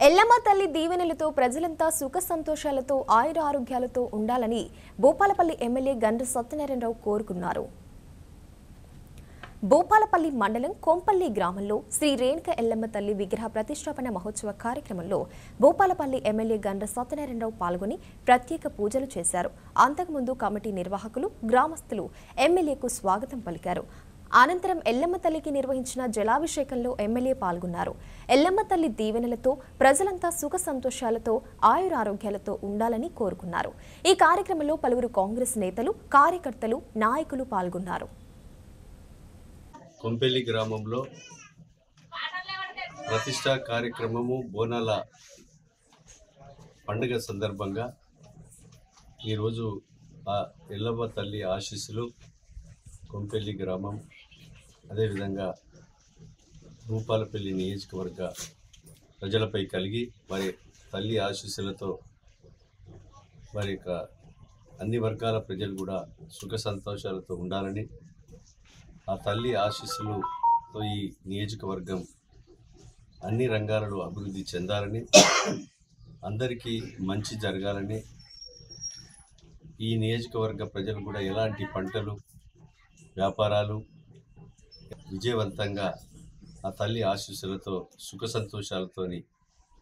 ఎల్లమ్మ తల్లి దీవెనలతో ప్రజలంతా సుఖ సంతోషాలతో ఆయుర ఆరోగ్యాలతో ఉండాలని భూపాలపల్లి ఎమ్మెల్యే గండ్ర సత్యనారాయణరావు కోరుకున్నారు. భూపాలపల్లి మండలం కొంపల్లి గ్రామంలో శ్రీ రేణుక ఎల్లమ్మ తల్లి విగ్రహ ప్రతిష్టాపన మహోత్సవ కార్యక్రమంలో భూపాలపల్లి ఎమ్మెల్యే గండ్ర సత్యనారాయణరావు పాల్గొని ప్రత్యేక పూజలు చేశారు. అంతకుముందు కమిటీ నిర్వాహకులు, గ్రామస్తులు ఎమ్మెల్యేకు స్వాగతం పలికారు. అనంతరం ఎల్లమ్మ తల్లికి నిర్వహించిన జలాభిషేకంలో ఎమ్మెల్యే పాల్గొన్నారు. ఎల్లమ్మ తల్లి దీవెనలతో ప్రజలంతా సుఖ సంతోషాలతో ఆయురారోగ్యాలతో ఉండాలని కోరుకున్నారు. ఈ కార్యక్రమంలో పలువురు కాంగ్రెస్ నేతలు, కార్యకర్తలు, నాయకులు పాల్గొన్నారు. కొంపెల్లి గ్రామంలో ప్రతిష్టా కార్యక్రమము బోనాల పండుగ సందర్భంగా ఈరోజు ఆ ఎల్లమ్మ తల్లి ఆశీస్సులు కొంపెల్లి గ్రామం అదేవిధంగా భూపాలపల్లి నియోజకవర్గ ప్రజలపై కలిగి వారి తల్లి ఆశీస్సులతో వారి యొక్క అన్ని వర్గాల ప్రజలు కూడా సుఖ సంతోషాలతో ఉండాలని, ఆ తల్లి ఆశీస్సులతో ఈ నియోజకవర్గం అన్ని రంగాలలో అభివృద్ధి చెందాలని, అందరికీ మంచి జరగాలని, ఈ నియోజకవర్గ ప్రజలు కూడా ఎలాంటి పంటలు, వ్యాపారాలు విజయవంతంగా ఆ తల్లి ఆశీస్సులతో సుఖ సంతోషాలతోని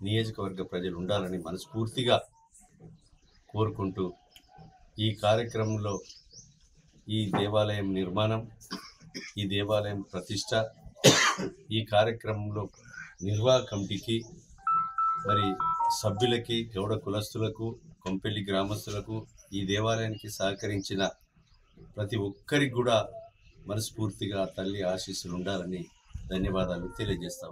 నియోజకవర్గ ప్రజలు ఉండాలని మనస్ఫూర్తిగా కోరుకుంటూ ఈ కార్యక్రమంలో ఈ దేవాలయం నిర్మాణం, ఈ దేవాలయం ప్రతిష్ట, ఈ కార్యక్రమంలో నిర్వాహక కమిటీకి, మరి సభ్యులకి, గౌడ కులస్తులకు, కొంపెల్లి గ్రామస్తులకు, ఈ దేవాలయానికి సహకరించిన ప్రతి ఒక్కరికి కూడా మనస్ఫూర్తిగా తల్లి ఆశీస్సులు ఉండాలని ధన్యవాదాలు తెలియజేస్తాం.